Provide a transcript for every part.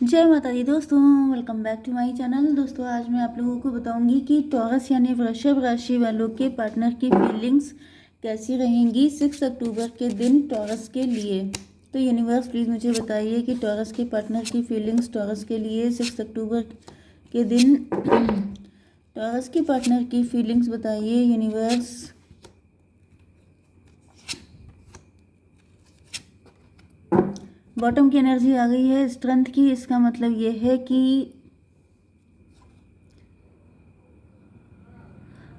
जय माता दी दोस्तों, welcome back to my channel. दोस्तों आज मैं आप लोगों को बताऊंगी कि टॉरस यानी वृषभ राशि वालों के पार्टनर की फीलिंग्स कैसी रहेंगी 6 अक्टूबर के दिन टॉरस के लिए। तो यूनिवर्स प्लीज़ मुझे बताइए कि टॉरस के पार्टनर की फीलिंग्स टॉरस के लिए 6 अक्टूबर के दिन टॉरस के पार्टनर की फीलिंग्स बताइए यूनिवर्स। बॉटम की एनर्जी आ गई है स्ट्रेंथ की। इसका मतलब ये है कि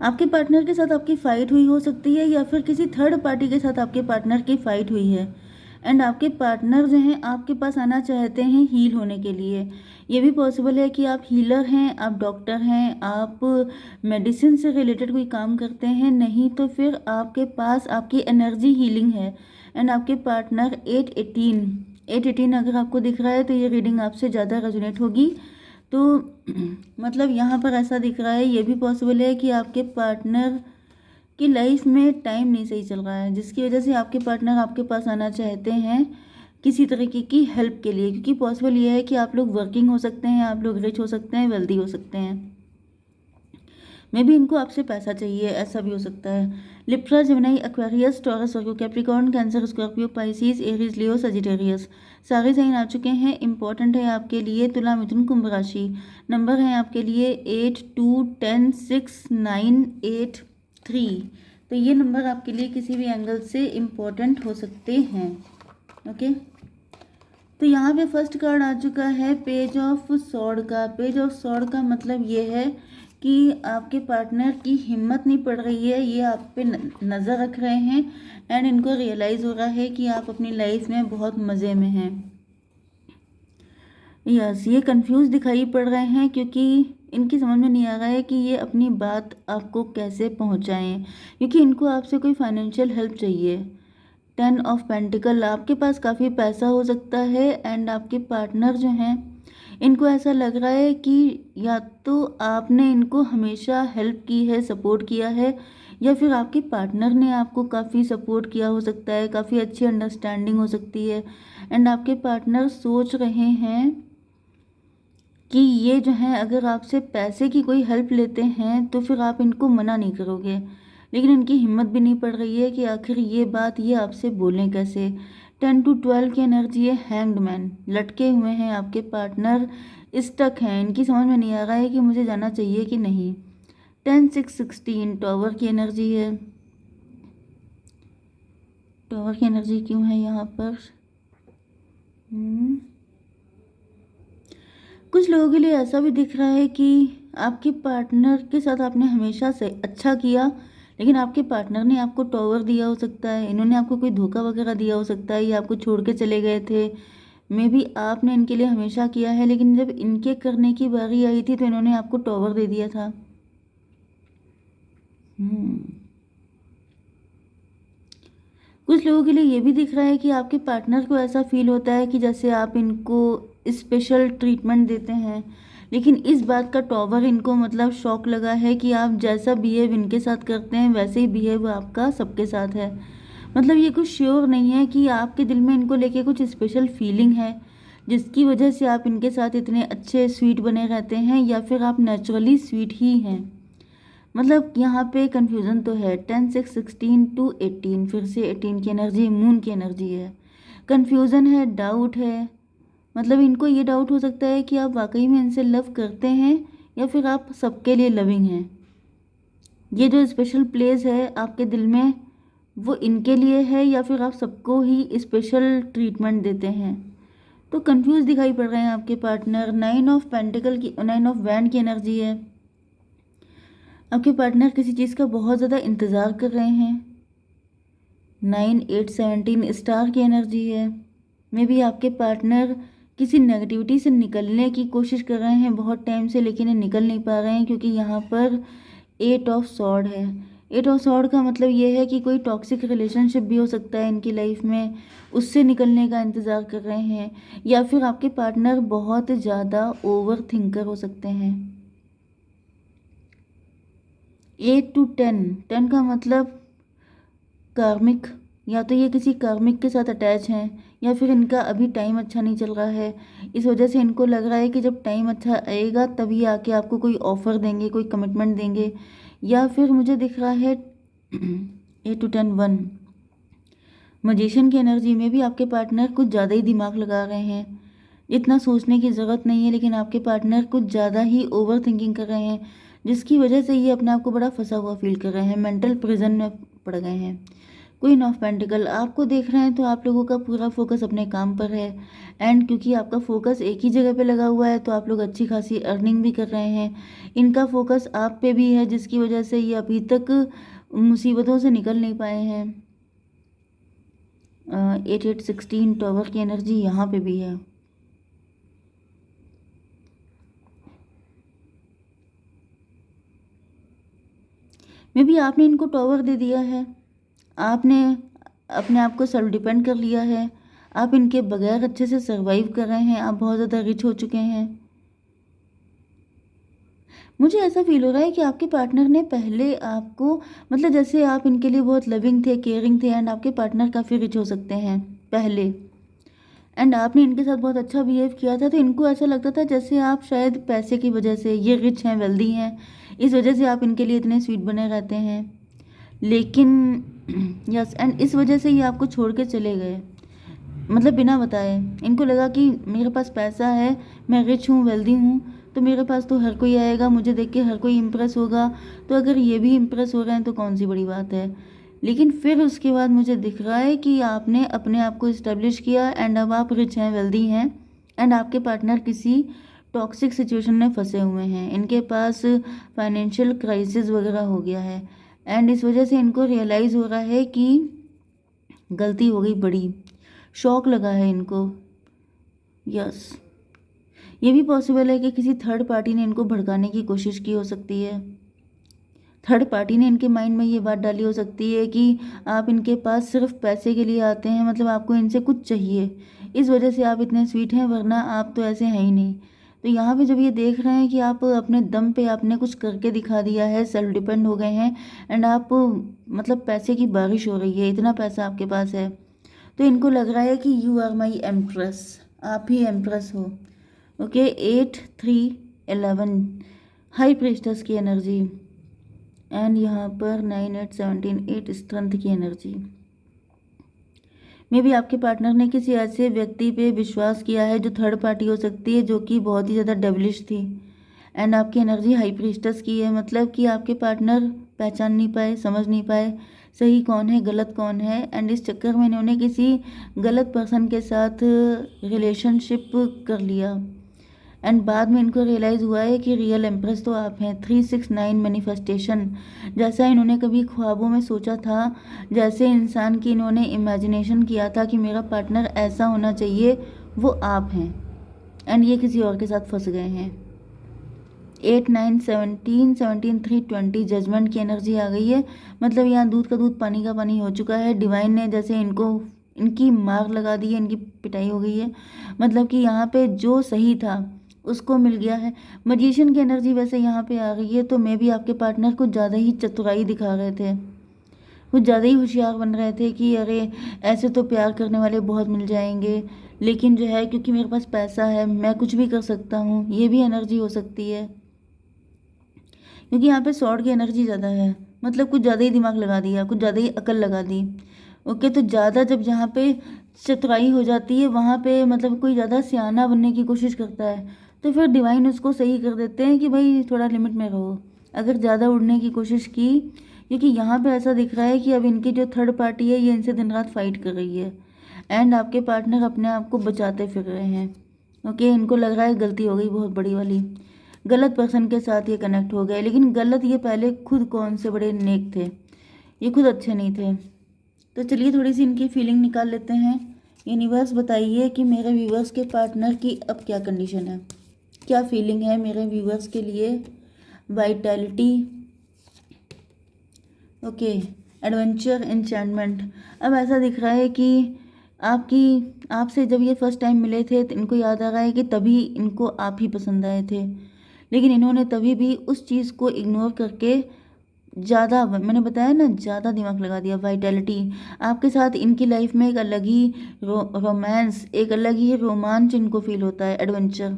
आपके पार्टनर के साथ आपकी फ़ाइट हुई हो सकती है या फिर किसी थर्ड पार्टी के साथ आपके पार्टनर की फ़ाइट हुई है। एंड आपके पार्टनर जो हैं आपके पास आना चाहते हैं हील होने के लिए। ये भी पॉसिबल है कि आप हीलर हैं, आप डॉक्टर हैं, आप मेडिसिन से रिलेटेड कोई काम करते हैं, नहीं तो फिर आपके पास आपकी एनर्जी हीलिंग है। एंड आपके पार्टनर 818 अगर आपको दिख रहा है तो ये रीडिंग आपसे ज़्यादा रेजोनेट होगी। तो मतलब यहाँ पर ऐसा दिख रहा है, ये भी पॉसिबल है कि आपके पार्टनर की लाइफ में टाइम नहीं सही चल रहा है, जिसकी वजह से आपके पार्टनर आपके पास आना चाहते हैं किसी तरीके की हेल्प के लिए। क्योंकि पॉसिबल ये है कि आप लोग वर्किंग हो सकते हैं, आप लोग रिच हो सकते हैं, वेल्दी हो सकते हैं। मे भी इनको आपसे पैसा चाहिए, ऐसा भी हो सकता है। Libra, Gemini, Aquarius, Taurus, Virgo, Capricorn, Cancer, Scorpio, Pisces, Aries, Leo, Sagittarius सारे साइन आ चुके हैं। इंपॉर्टेंट है आपके लिए तुला, मिथुन, कुंभ राशि। नंबर है आपके लिए 8, 2, 10, 6, 9, 8, 3। तो ये नंबर आपके लिए किसी भी एंगल से इम्पोर्टेंट हो सकते हैं। ओके, तो यहाँ पे फर्स्ट कार्ड आ चुका है पेज ऑफ सॉर्ड का। पेज ऑफ सॉर्ड का मतलब ये है कि आपके पार्टनर की हिम्मत नहीं पड़ रही है, ये आप पे नज़र रख रहे हैं। एंड इनको रियलाइज़ हो रहा है कि आप अपनी लाइफ में बहुत मज़े में हैं। यस, ये कंफ्यूज दिखाई पड़ रहे हैं क्योंकि इनकी समझ में नहीं आ रहा है कि ये अपनी बात आपको कैसे पहुंचाएं, क्योंकि इनको आपसे कोई फाइनेंशियल हेल्प चाहिए। 10 ऑफ पेंटिकल, आपके पास काफ़ी पैसा हो सकता है। एंड आपके पार्टनर जो हैं इनको ऐसा लग रहा है कि या तो आपने इनको हमेशा हेल्प की है, सपोर्ट किया है, या फिर आपके पार्टनर ने आपको काफ़ी सपोर्ट किया हो सकता है, काफ़ी अच्छी अंडरस्टैंडिंग हो सकती है। एंड आपके पार्टनर सोच रहे हैं कि ये जो है अगर आपसे पैसे की कोई हेल्प लेते हैं तो फिर आप इनको मना नहीं करोगे। लेकिन इनकी हिम्मत भी नहीं पड़ रही है कि आखिर ये बात ये आपसे बोलें कैसे। 10 to 12 की एनर्जी है हैंग्ड मैन, लटके हुए हैं आपके पार्टनर, स्टक हैं, इनकी समझ में नहीं आ रहा है कि मुझे जाना चाहिए कि नहीं। 10, 6, 16 टॉवर की एनर्जी है। टॉवर की एनर्जी क्यों है यहाँ पर? कुछ लोगों के लिए ऐसा भी दिख रहा है कि आपके पार्टनर के साथ आपने हमेशा से अच्छा किया, लेकिन आपके पार्टनर ने आपको टॉवर दिया हो सकता है, इन्होंने आपको कोई धोखा वगैरह दिया हो सकता है, या आपको छोड़ के चले गए थे। मे बी आपने इनके लिए हमेशा किया है, लेकिन जब इनके करने की बारी आई थी तो इन्होंने आपको टॉवर दे दिया था। कुछ लोगों के लिए ये भी दिख रहा है कि आपके पार्टनर को ऐसा फील होता है कि जैसे आप इनको स्पेशल ट्रीटमेंट देते हैं, लेकिन इस बात का टॉवर इनको मतलब शौक लगा है कि आप जैसा बिहेव इनके साथ करते हैं वैसे ही बिहेव आपका सबके साथ है। मतलब ये कुछ श्योर नहीं है कि आपके दिल में इनको लेके कुछ स्पेशल फीलिंग है जिसकी वजह से आप इनके साथ इतने अच्छे स्वीट बने रहते हैं, या फिर आप नेचुरली स्वीट ही हैं। मतलब यहाँ पे कंफ्यूजन तो है। 10, 6, 16 to 18, फिर से 18 की एनर्जी मून की एनर्जी है। कंफ्यूजन है, डाउट है। मतलब इनको ये डाउट हो सकता है कि आप वाकई में इनसे लव करते हैं या फिर आप सबके लिए लविंग हैं। ये जो स्पेशल प्लेस है आपके दिल में वो इनके लिए है या फिर आप सबको ही स्पेशल ट्रीटमेंट देते हैं। तो कंफ्यूज दिखाई पड़ रहे हैं आपके पार्टनर। 9 ऑफ पेंटिकल की, 9 ऑफ वैंड की एनर्जी है। आपके पार्टनर किसी चीज़ का बहुत ज़्यादा इंतज़ार कर रहे हैं। 9, 8, 17 स्टार की एनर्जी है। मे बी आपके पार्टनर किसी नेगेटिविटी से निकलने की कोशिश कर रहे हैं बहुत टाइम से, लेकिन ये निकल नहीं पा रहे हैं क्योंकि यहाँ पर 8 ऑफ सॉर्ड है। 8 ऑफ सॉर्ड का मतलब ये है कि कोई टॉक्सिक रिलेशनशिप भी हो सकता है इनकी लाइफ में, उससे निकलने का इंतज़ार कर रहे हैं। या फिर आपके पार्टनर बहुत ज़्यादा ओवर थिंकर हो सकते हैं। 8 to 10, 10 का मतलब कार्मिक, या तो ये किसी कार्मिक के साथ अटैच हैं या फिर इनका अभी टाइम अच्छा नहीं चल रहा है। इस वजह से इनको लग रहा है कि जब टाइम अच्छा आएगा तभी आके आपको कोई ऑफ़र देंगे, कोई कमिटमेंट देंगे। या फिर मुझे दिख रहा है 8 to 10 1 मजिशियन की एनर्जी में भी आपके पार्टनर कुछ ज़्यादा ही दिमाग लगा रहे हैं। इतना सोचने की ज़रूरत नहीं है, लेकिन आपके पार्टनर कुछ ज़्यादा ही ओवर थिंकिंग कर रहे हैं, जिसकी वजह से ये अपने आप को बड़ा फंसा हुआ फील कर रहे हैं, मेंटल प्रिजन में पड़ गए हैं। क्वीन ऑफ पेंटिकल आपको देख रहे हैं तो आप लोगों का पूरा फोकस अपने काम पर है। एंड क्योंकि आपका फोकस एक ही जगह पे लगा हुआ है तो आप लोग अच्छी खासी अर्निंग भी कर रहे हैं। इनका फोकस आप पे भी है, जिसकी वजह से ये अभी तक मुसीबतों से निकल नहीं पाए हैं। 8 8 16 टॉवर की एनर्जी यहाँ पे भी है। मे बी आपने इनको टॉवर दे दिया है, आपने अपने आप को सेल्फ डिपेंड कर लिया है, आप इनके बगैर अच्छे से सर्वाइव कर रहे हैं, आप बहुत ज़्यादा रिच हो चुके हैं। मुझे ऐसा फील हो रहा है कि आपके पार्टनर ने पहले आपको, मतलब जैसे आप इनके लिए बहुत लविंग थे, केयरिंग थे, एंड आपके पार्टनर काफ़ी रिच हो सकते हैं पहले, एंड आपने इनके साथ बहुत अच्छा बिहेव किया था, तो इनको ऐसा लगता था जैसे आप शायद पैसे की वजह से, ये रिच हैं, वेल्दी हैं, इस वजह से आप इनके लिए इतने स्वीट बने रहते हैं। लेकिन यस, एंड इस वजह से ये आपको छोड़ के चले गए, मतलब बिना बताए। इनको लगा कि मेरे पास पैसा है, मैं रिच हूँ, वेल्दी हूँ, तो मेरे पास तो हर कोई आएगा, मुझे देख के हर कोई इम्प्रेस होगा, तो अगर ये भी इम्प्रेस हो रहे हैं तो कौन सी बड़ी बात है। लेकिन फिर उसके बाद मुझे दिख रहा है कि आपने अपने आप को इस्टेब्लिश किया, एंड अब आप रिच हैं, वेल्दी हैं, एंड आपके पार्टनर किसी टॉक्सिक सिचुएशन में फंसे हुए हैं। इनके पास फाइनेंशियल क्राइसिस वगैरह हो गया है, एंड इस वजह से इनको रियलाइज़ हो रहा है कि गलती हो गई बड़ी, शॉक लगा है इनको। यस, ये भी पॉसिबल है कि किसी थर्ड पार्टी ने इनको भड़काने की कोशिश की हो सकती है। थर्ड पार्टी ने इनके माइंड में ये बात डाली हो सकती है कि आप इनके पास सिर्फ पैसे के लिए आते हैं, मतलब आपको इनसे कुछ चाहिए, इस वजह से आप इतने स्वीट हैं, वरना आप तो ऐसे हैं ही नहीं। तो यहाँ पे जब ये देख रहे हैं कि आप अपने दम पे आपने कुछ करके दिखा दिया है, सेल्फ डिपेंड हो गए हैं, एंड आप, मतलब पैसे की बारिश हो रही है, इतना पैसा आपके पास है, तो इनको लग रहा है कि यू आर माई एम्प्रेस, आप ही एम्प्रेस हो। ओके, 8 3 11 हाई प्रीस्टस की एनर्जी, एंड यहाँ पर 9 8 17 8 स्ट्रेंथ की एनर्जी। मे बी आपके पार्टनर ने किसी ऐसे व्यक्ति पे विश्वास किया है जो थर्ड पार्टी हो सकती है, जो कि बहुत ही ज़्यादा डेविलिश थी, एंड आपकी एनर्जी हाई प्रीस्टस की है, मतलब कि आपके पार्टनर पहचान नहीं पाए, समझ नहीं पाए सही कौन है, गलत कौन है, एंड इस चक्कर में इन्होंने किसी गलत पर्सन के साथ रिलेशनशिप कर लिया, एंड बाद में इनको रियलाइज़ हुआ है कि रियल एम्प्रेस तो आप हैं। 3 6 9 मैनिफेस्टेशन, जैसा इन्होंने कभी ख्वाबों में सोचा था, जैसे इंसान की इन्होंने इमेजिनेशन किया था कि मेरा पार्टनर ऐसा होना चाहिए, वो आप हैं, एंड ये किसी और के साथ फंस गए हैं। 8 9 17 17 3 20 जजमेंट की एनर्जी आ गई है, मतलब यहाँ दूध का दूध पानी का पानी हो चुका है। डिवाइन ने जैसे इनको, इनकी मार लगा दी है, इनकी पिटाई हो गई है, मतलब कि यहाँ पे जो सही था उसको मिल गया है। मजिशियन की एनर्जी वैसे यहाँ पे आ गई है, तो मैं भी आपके पार्टनर को ज़्यादा ही चतुराई दिखा रहे थे, कुछ ज़्यादा ही होशियार बन रहे थे कि अरे ऐसे तो प्यार करने वाले बहुत मिल जाएंगे, लेकिन जो है क्योंकि मेरे पास पैसा है मैं कुछ भी कर सकता हूँ, ये भी एनर्जी हो सकती है। क्योंकि यहाँ पे सॉर्ड की एनर्जी ज़्यादा है, मतलब कुछ ज़्यादा ही दिमाग लगा दिया, कुछ ज़्यादा ही अकल लगा दी। ओके, तो ज़्यादा जब जहाँ पे चतुराई हो जाती है वहाँ पे मतलब कोई ज़्यादा सियाना बनने की कोशिश करता है, तो फिर डिवाइन उसको सही कर देते हैं कि भाई थोड़ा लिमिट में रहो। अगर ज़्यादा उड़ने की कोशिश की, क्योंकि यहाँ पे ऐसा दिख रहा है कि अब इनकी जो थर्ड पार्टी है ये इनसे दिन रात फाइट कर रही है, एंड आपके पार्टनर अपने आप को बचाते फिर रहे हैं। ओके, इनको लग रहा है गलती हो गई बहुत बड़ी वाली, गलत पर्सन के साथ ये कनेक्ट हो गए, लेकिन गलत ये पहले खुद कौन से बड़े नेक थे, ये खुद अच्छे नहीं थे। तो चलिए थोड़ी सी इनकी फीलिंग निकाल लेते हैं। यूनिवर्स बताइए कि मेरे व्यूवर्स के पार्टनर की अब क्या कंडीशन है, क्या फीलिंग है मेरे व्यूवर्स के लिए। Vitality, okay, adventure, enchantment. अब ऐसा दिख रहा है कि आपसे जब ये फर्स्ट टाइम मिले थे तो इनको याद आ रहा है कि तभी इनको आप ही पसंद आए थे, लेकिन इन्होंने तभी भी उस चीज़ को इग्नोर करके ज़्यादा, मैंने बताया ना, ज़्यादा दिमाग लगा दिया, वाइटैलिटी। आपके साथ इनकी लाइफ में एक अलग ही रोमांस, एक अलग ही रोमांच इनको फील होता है, एडवेंचर।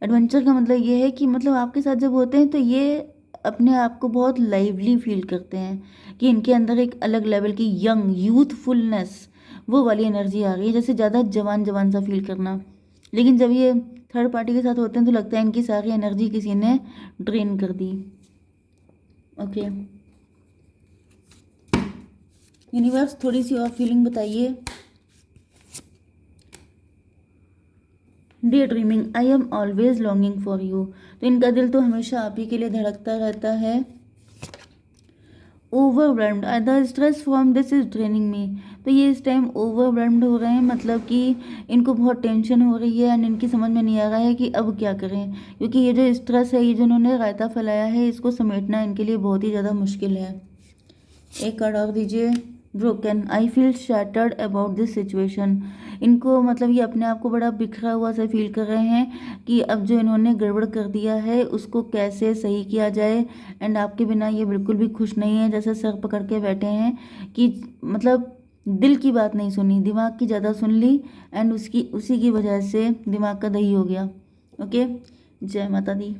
एडवेंचर का मतलब ये है कि मतलब आपके साथ जब होते हैं तो ये अपने आप को बहुत लाइवली फील करते हैं कि इनके अंदर एक अलग लेवल की यंग यूथफुलनेस, वो वाली एनर्जी आ रही है, जैसे ज़्यादा जवान जवान सा फील करना। लेकिन जब ये थर्ड पार्टी के साथ होते हैं तो लगता है इनकी सारी एनर्जी किसी ने ड्रेन कर दी। ओके यूनिवर्स, थोड़ी सी और फीलिंग बताइए। Day dreaming, I am always longing for you. तो इनका दिल तो हमेशा आप ही के लिए धड़कता रहता है। Overwhelmed, the stress from this is draining me. तो ये इस टाइम ओवरवेल्म्ड हो रहे हैं, मतलब कि इनको बहुत टेंशन हो रही है एंड इनकी समझ में नहीं आ रहा है कि अब क्या करें, क्योंकि ये जो स्ट्रेस है, ये जो इन्होंने रायता फैलाया है, इसको समेटना इनके लिए बहुत ही ज़्यादा मुश्किल है। एक कार्ड और दीजिए। Broken, I feel shattered about this situation. इनको मतलब ये अपने आप को बड़ा बिखरा हुआ सा फील कर रहे हैं कि अब जो इन्होंने गड़बड़ कर दिया है उसको कैसे सही किया जाए। एंड आपके बिना ये बिल्कुल भी खुश नहीं है, जैसे सर पकड़ के बैठे हैं कि मतलब दिल की बात नहीं सुनी, दिमाग की ज़्यादा सुन ली एंड उसी की वजह से दिमाग का दही हो गया। ओके, जय माता दी।